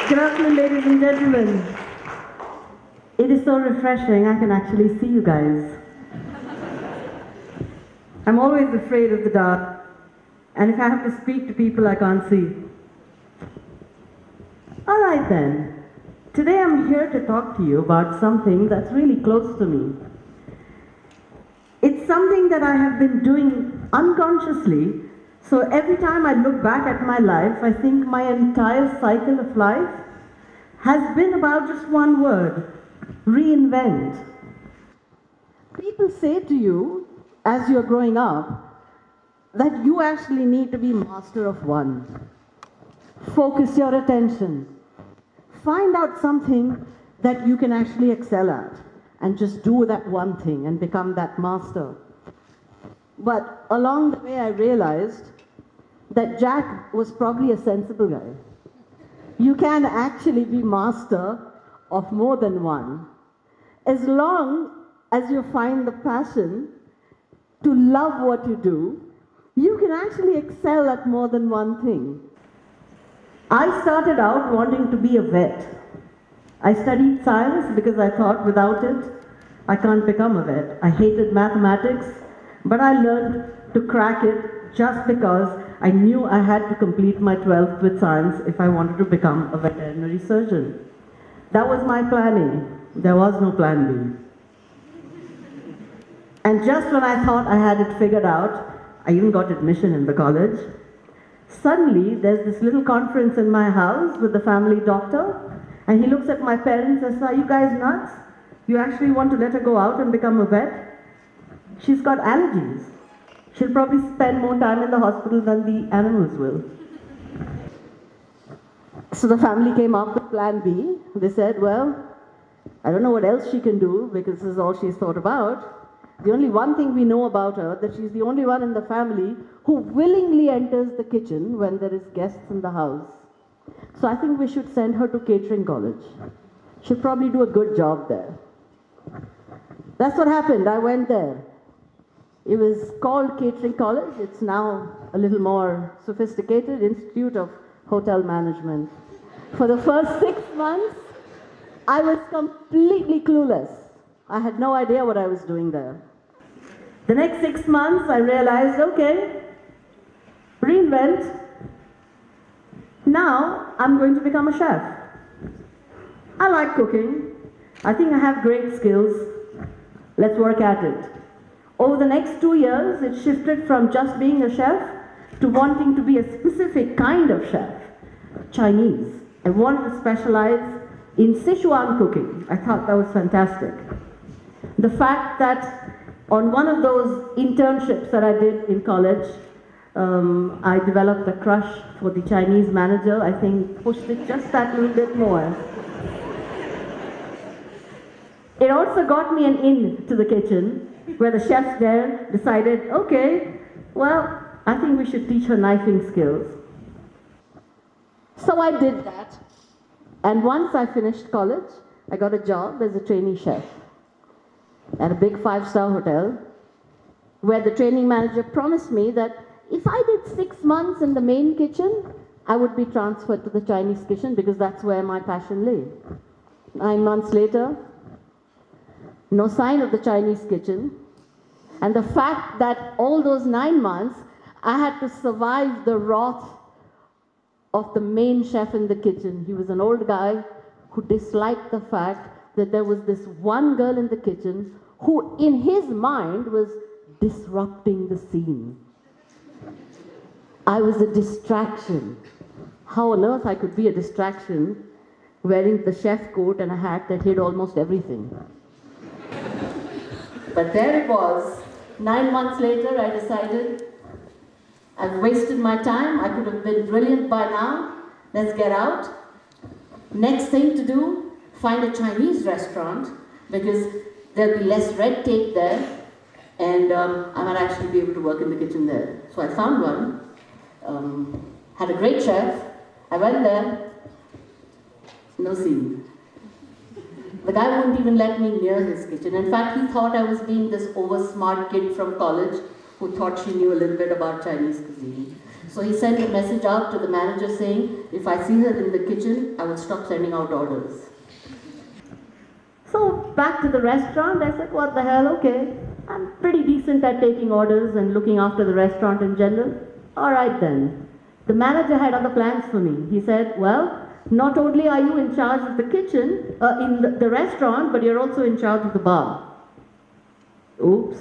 Good afternoon, ladies and gentlemen. It is so refreshing, I can actually see you guys. I'm always afraid of the dark, and if I have to speak to people I can't see. All right then. Today I'm here to talk to you about something that's really close to me. It's something that I have been doing unconsciously, so every time I look back at my life, I think my entire cycle of life has been about just one word: reinvent. People say to you, as you're growing up, that you actually need to be master of one. Focus your attention. Find out something that you can actually excel at, and just do that one thing and become that master. But along the way I realized that Jack was probably a sensible guy. You can actually be master of more than one. As long as you find the passion to love what you do, you can actually excel at more than one thing. I started out wanting to be a vet. I studied science because I thought without it, I can't become a vet. I hated mathematics, but I learned to crack it just because I knew I had to complete my 12th with science if I wanted to become a veterinary surgeon. That was my plan A. There was no plan B. And just when I thought I had it figured out, I even got admission in the college. Suddenly, there's this little conference in my house with the family doctor, and he looks at my parents and says, "Are you guys nuts? You actually want to let her go out and become a vet? She's got allergies. She'll probably spend more time in the hospital than the animals will." So the family came up with plan B. They said, "Well, I don't know what else she can do because this is all she's thought about. The only one thing we know about her, that she's the only one in the family who willingly enters the kitchen when there is guests in the house. So I think we should send her to catering college. She'll probably do a good job there." That's what happened. I went there. It was called Catering College. It's now a little more sophisticated, Institute of Hotel Management. For the first 6 months, I was completely clueless. I had no idea what I was doing there. The next 6 months, I realized, okay, reinvent. Now, I'm going to become a chef. I like cooking. I think I have great skills. Let's work at it. Over the next 2 years, it shifted from just being a chef to wanting to be a specific kind of chef, Chinese. I wanted to specialize in Sichuan cooking. I thought that was fantastic. The fact that on one of those internships that I did in college, I developed a crush for the Chinese manager, I think pushed it just that little bit more. It also got me an in to the kitchen, where the chefs there decided, okay, well, I think we should teach her knifing skills. So I did that. And once I finished college, I got a job as a trainee chef at a big 5-star hotel, where the training manager promised me that if I did 6 months in the main kitchen, I would be transferred to the Chinese kitchen because that's where my passion lay. 9 months later, no sign of the Chinese kitchen. And the fact that all those 9 months, I had to survive the wrath of the main chef in the kitchen. He was an old guy who disliked the fact that there was this one girl in the kitchen who, in his mind, was disrupting the scene. I was a distraction. How on earth I could be a distraction wearing the chef coat and a hat that hid almost everything? But there it was. 9 months later, I decided I've wasted my time. I could have been brilliant by now. Let's get out. Next thing to do, find a Chinese restaurant because there'll be less red tape there, and I might actually be able to work in the kitchen there. So I found one, had a great chef. I went there, no scene. The guy wouldn't even let me near his kitchen. In fact, he thought I was being this over-smart kid from college who thought she knew a little bit about Chinese cuisine. So he sent a message out to the manager saying, if I see her in the kitchen, I will stop sending out orders. So back to the restaurant, I said, what the hell, okay. I'm pretty decent at taking orders and looking after the restaurant in general. All right then. The manager had other plans for me. He said, well, not only are you in charge of the kitchen, in the restaurant, but you're also in charge of the bar. Oops.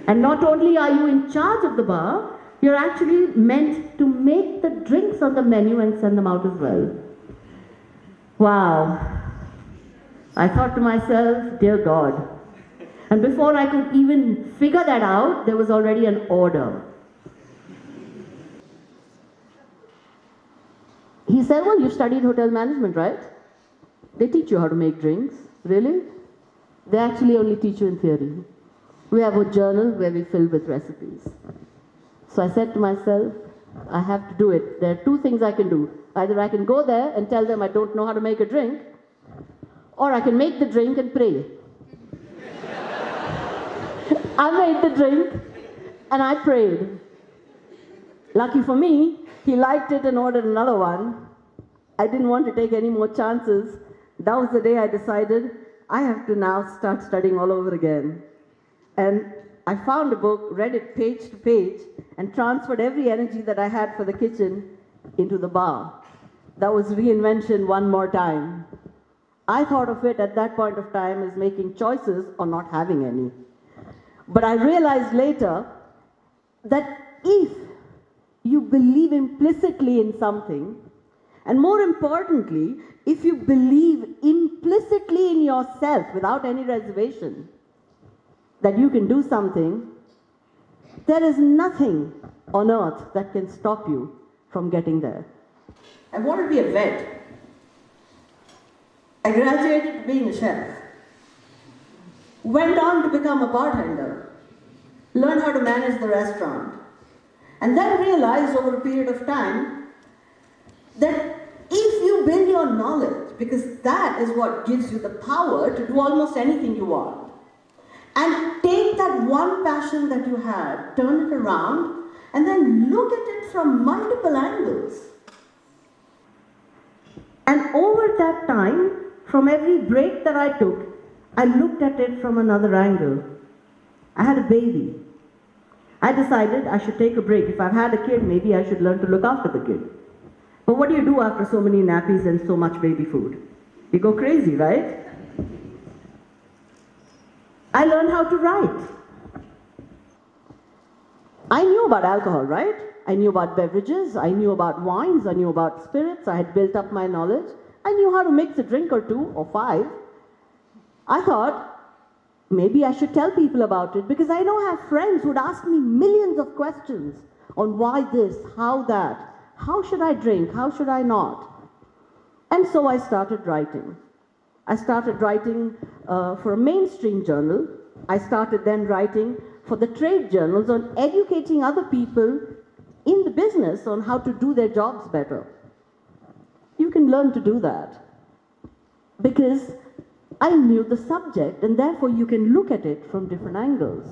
And not only are you in charge of the bar, you're actually meant to make the drinks on the menu and send them out as well. Wow. I thought to myself, dear God. And before I could even figure that out, there was already an order. He said, well, you studied hotel management, right? They teach you how to make drinks. Really? They actually only teach you in theory. We have a journal where we fill with recipes. So I said to myself, I have to do it. There are two things I can do. Either I can go there and tell them I don't know how to make a drink, or I can make the drink and pray. I made the drink and I prayed. Lucky for me, he liked it and ordered another one. I didn't want to take any more chances. That was the day I decided I have to now start studying all over again. And I found a book, read it page to page, and transferred every energy that I had for the kitchen into the bar. That was reinvention one more time. I thought of it at that point of time as making choices or not having any. But I realized later that if you believe implicitly in something, and more importantly, if you believe implicitly in yourself without any reservation that you can do something, there is nothing on earth that can stop you from getting there. I wanted to be a vet. I graduated being a chef. Went on to become a bartender. Learned how to manage the restaurant. And then realized over a period of time that if you build your knowledge, because that is what gives you the power to do almost anything you want, and take that one passion that you had, turn it around, and then look at it from multiple angles. And over that time, from every break that I took, I looked at it from another angle. I had a baby. I decided I should take a break. If I've had a kid, maybe I should learn to look after the kid. But what do you do after so many nappies and so much baby food? You go crazy, right? I learned how to write. I knew about alcohol, right? I knew about beverages, I knew about wines, I knew about spirits, I had built up my knowledge. I knew how to mix a drink or two or five. I thought, maybe I should tell people about it, because I now have friends who'd ask me millions of questions on why this, how that, how should I drink, how should I not? And so I started writing. I started writing for a mainstream journal. I started then writing for the trade journals on educating other people in the business on how to do their jobs better. You can learn to do that because I knew the subject, and therefore you can look at it from different angles.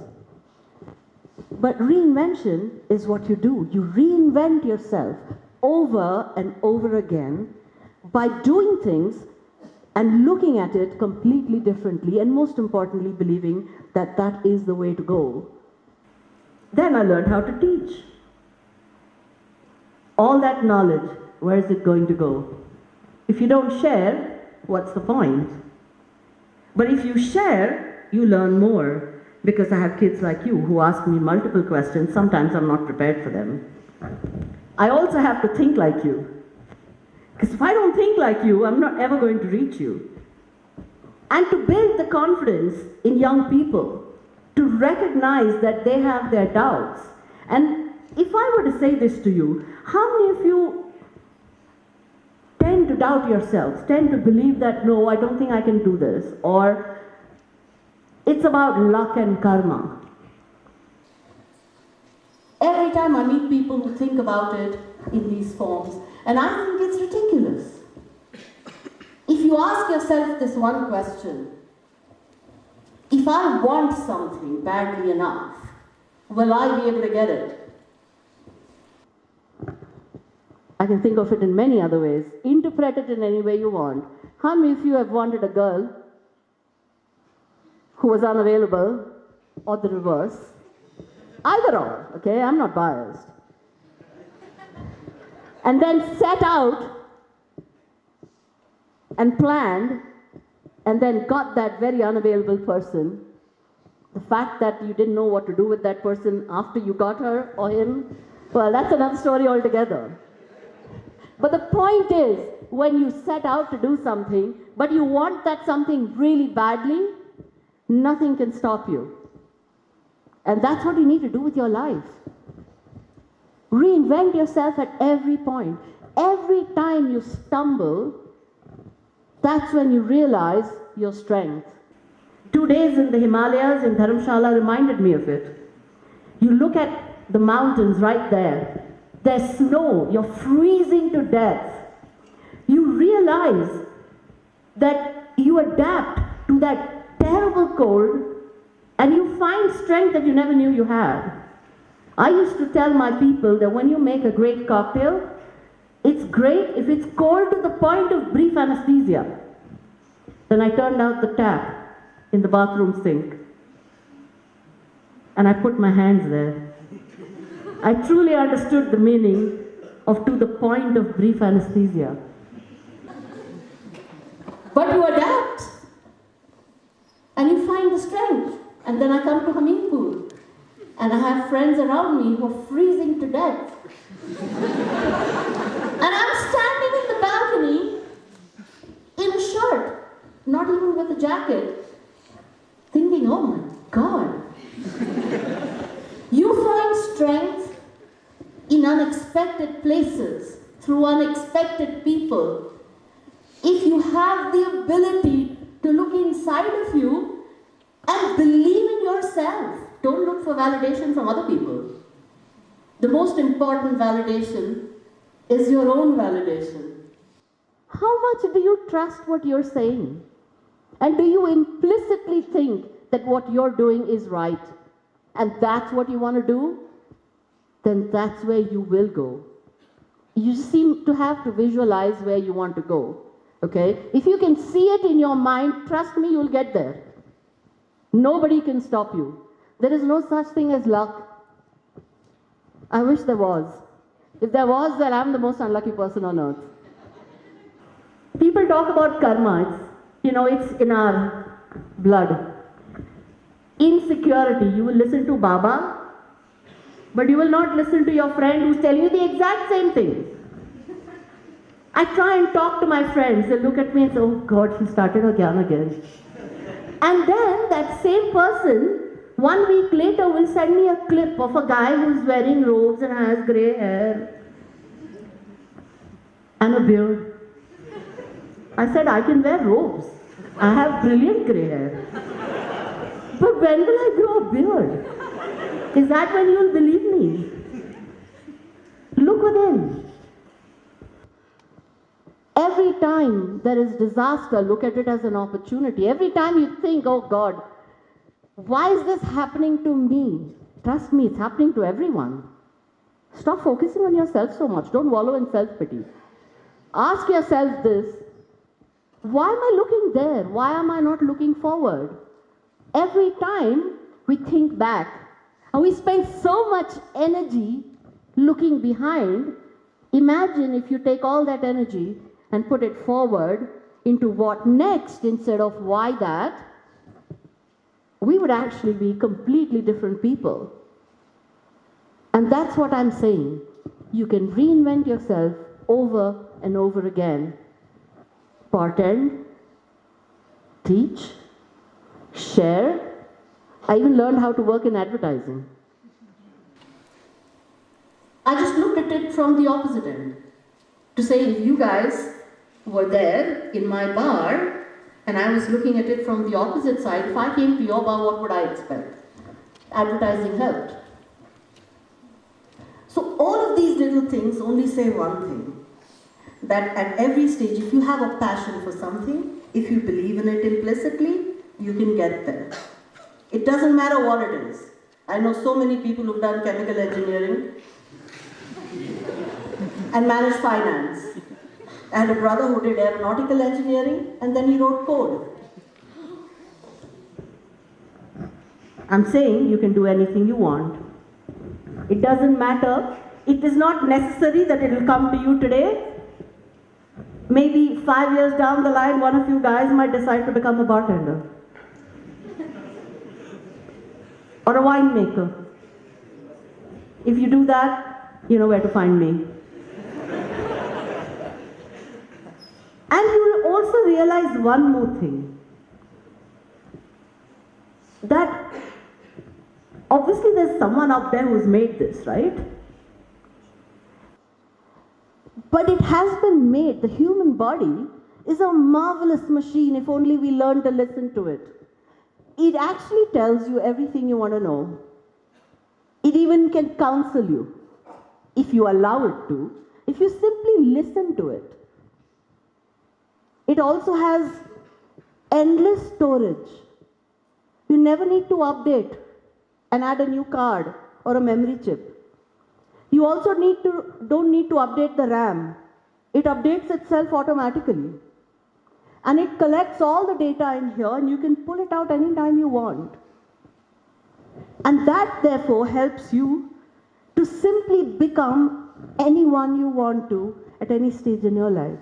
But reinvention is what you do. You reinvent yourself over and over again by doing things and looking at it completely differently, and most importantly, believing that that is the way to go. Then I learned how to teach. All that knowledge, where is it going to go? If you don't share, what's the point? But if you share, you learn more, because I have kids like you who ask me multiple questions. Sometimes I'm not prepared for them. I also have to think like you. Because if I don't think like you, I'm not ever going to reach you. And to build the confidence in young people, to recognize that they have their doubts. And if I were to say this to you, how many of you tend to doubt yourselves, tend to believe that, no, I don't think I can do this, or it's about luck and karma? Every time I meet people who think about it in these forms, and I think it's ridiculous. If you ask yourself this one question, if I want something badly enough, will I be able to get it? I can think of it in many other ways. Interpret it in any way you want. How many of you have wanted a girl who was unavailable, or the reverse? Either or, okay? I'm not biased. And then set out and planned, and then got that very unavailable person. The fact that you didn't know what to do with that person after you got her or him, well, that's another story altogether. But the point is, when you set out to do something, but you want that something really badly, nothing can stop you. And that's what you need to do with your life. Reinvent yourself at every point. Every time you stumble, that's when you realize your strength. 2 days in the Himalayas in Dharamshala reminded me of it. You look at the mountains right there. There's snow. You're freezing to death. You realize that you adapt to that terrible cold and you find strength that you never knew you had. I used to tell my people that when you make a great cocktail, it's great if it's cold to the point of brief anesthesia. Then I turned out the tap in the bathroom sink and I put my hands there. I truly understood the meaning of to the point of brief anesthesia. But you adapt and you find the strength. And then I come to Hameenpur and I have friends around me who are freezing to death. And I'm standing in the balcony in a shirt, not even with a jacket, thinking, oh my God. You find strength in unexpected places, through unexpected people. If you have the ability to look inside of you and believe in yourself, don't look for validation from other people. The most important validation is your own validation. How much do you trust what you're saying? And do you implicitly think that what you're doing is right? And that's what you want to do? Then that's where you will go. You seem to have to visualize where you want to go. Okay? If you can see it in your mind, trust me, you'll get there. Nobody can stop you. There is no such thing as luck. I wish there was. If there was, then I'm the most unlucky person on earth. People talk about karma. It's in our blood. Insecurity. You will listen to Baba, but you will not listen to your friend who's telling you the exact same thing. I try and talk to my friends. They look at me and say, oh God, she started her gyan again. And then that same person, 1 week later, will send me a clip of a guy who's wearing robes and has grey hair and a beard. I said, I can wear robes. I have brilliant grey hair. But when will I grow a beard? Is that when you'll believe me? Look within. Every time there is disaster, look at it as an opportunity. Every time you think, oh God, why is this happening to me? Trust me, it's happening to everyone. Stop focusing on yourself so much. Don't wallow in self-pity. Ask yourself this, why am I looking there? Why am I not looking forward? Every time we think back, and we spend so much energy looking behind, imagine if you take all that energy and put it forward into what next instead of why that, we would actually be completely different people. And that's what I'm saying. You can reinvent yourself over and over again. Bartend, teach, share. I even learned how to work in advertising. I just looked at it from the opposite end. To say, if you guys were there in my bar, and I was looking at it from the opposite side, if I came to your bar, what would I expect? Advertising helped. So all of these little things only say one thing, that at every stage, if you have a passion for something, if you believe in it implicitly, you can get there. It doesn't matter what it is. I know so many people who've done chemical engineering. and managed finance. I had a brother who did aeronautical engineering and then he wrote code. I'm saying you can do anything you want. It doesn't matter. It is not necessary that it will come to you today. Maybe 5 years down the line, one of you guys might decide to become a bartender. Or a winemaker. If you do that, you know where to find me. And you will also realize one more thing. That obviously there's someone up there who's made this, right? But it has been made. The human body is a marvelous machine if only we learn to listen to it. It actually tells you everything you want to know. It even can counsel you if you allow it to, if you simply listen to it. It also has endless storage. You never need to update and add a new card or a memory chip. You also don't need to update the RAM. It updates itself automatically. And it collects all the data in here and you can pull it out anytime you want. And that therefore helps you to simply become anyone you want to at any stage in your life.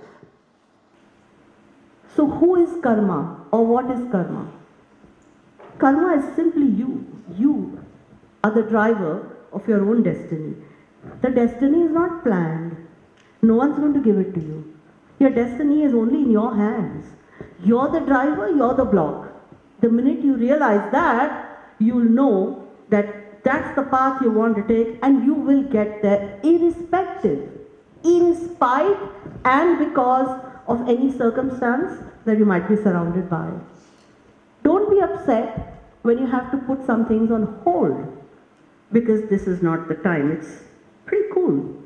So who is karma or what is karma? Karma is simply you. You are the driver of your own destiny. The destiny is not planned. No one's going to give it to you. Your destiny is only in your hands. You're the driver, you're the block. The minute you realize that, you'll know that that's the path you want to take and you will get there irrespective, in spite and because of any circumstance that you might be surrounded by. Don't be upset when you have to put some things on hold because this is not the time. It's pretty cool.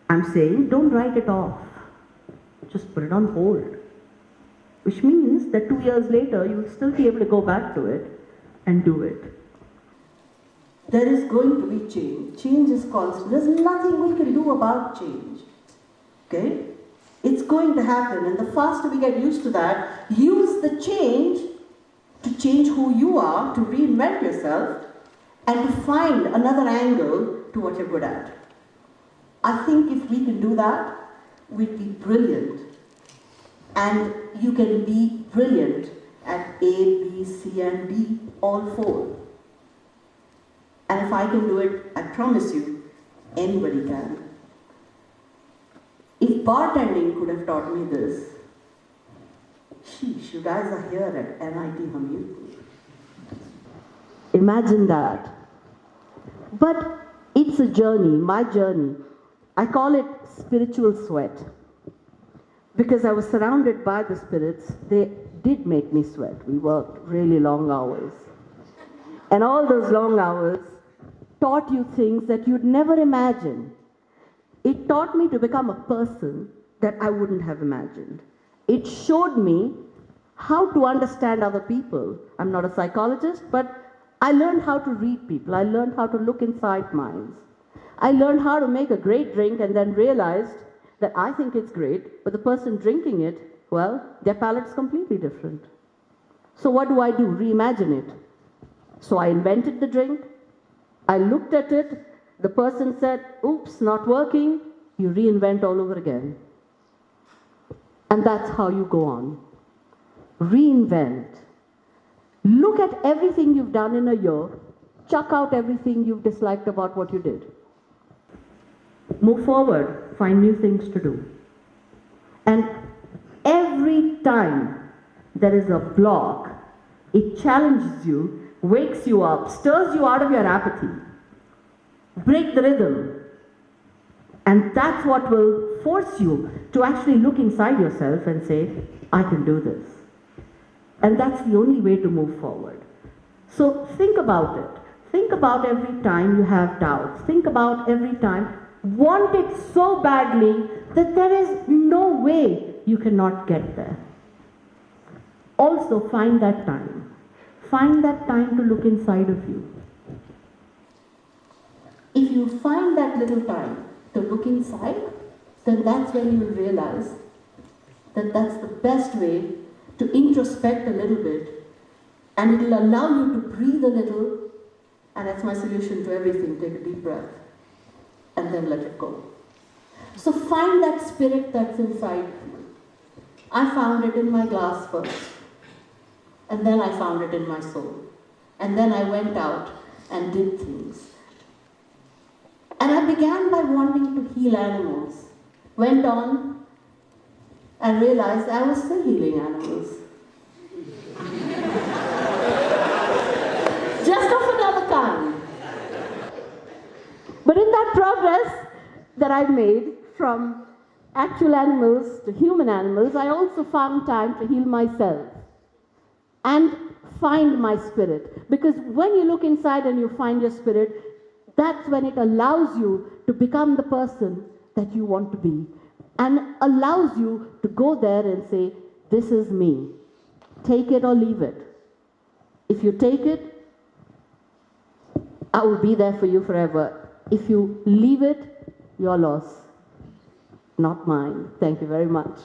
I'm saying don't write it off. Just put it on hold. Which means that 2 years later, you will still be able to go back to it and do it. There is going to be change. Change is constant. There's nothing we can do about change. Okay? It's going to happen. And the faster we get used to that, use the change to change who you are, to reinvent yourself, and to find another angle to what you're good at. I think if we can do that, we'd be brilliant. And you can be brilliant at A, B, C, and D, all four. And if I can do it, I promise you, anybody can. If bartending could have taught me this, sheesh, you guys are here at NIT Hamirpur. Imagine that. But it's a journey, my journey. I call it spiritual sweat. Because I was surrounded by the spirits, they did make me sweat. We worked really long hours. And all those long hours taught you things that you'd never imagine. It taught me to become a person that I wouldn't have imagined. It showed me how to understand other people. I'm not a psychologist, but I learned how to read people. I learned how to look inside minds. I learned how to make a great drink and then realized that I think it's great, but the person drinking it, well, their palate's completely different. So what do? Reimagine it. So I invented the drink. I looked at it. The person said, oops, not working. You reinvent all over again. And that's how you go on. Reinvent. Look at everything you've done in a year. Chuck out everything you've disliked about what you did. Move forward, find new things to do. And every time there is a block, it challenges you, wakes you up, stirs you out of your apathy. Break the rhythm. And that's what will force you to actually look inside yourself and say, I can do this. And that's the only way to move forward. So think about it. Think about every time you have doubts. Think about every time. Want it so badly that there is no way you cannot get there. Also find that time. Find that time to look inside of you. If you find that little time to look inside, then that's when you'll realize that that's the best way to introspect a little bit, and it'll allow you to breathe a little, and that's my solution to everything. Take a deep breath, and then let it go. So find that spirit that's inside you. I found it in my glass first, and then I found it in my soul. And then I went out and did things. And I began by wanting to heal animals. Went on and realized I was still healing animals. Just of another kind. But in that progress that I made from actual animals to human animals, I also found time to heal myself and find my spirit. Because when you look inside and you find your spirit, that's when it allows you to become the person that you want to be, and allows you to go there and say, this is me. Take it or leave it. If you take it, I will be there for you forever. If you leave it, your loss, not mine. Thank you very much.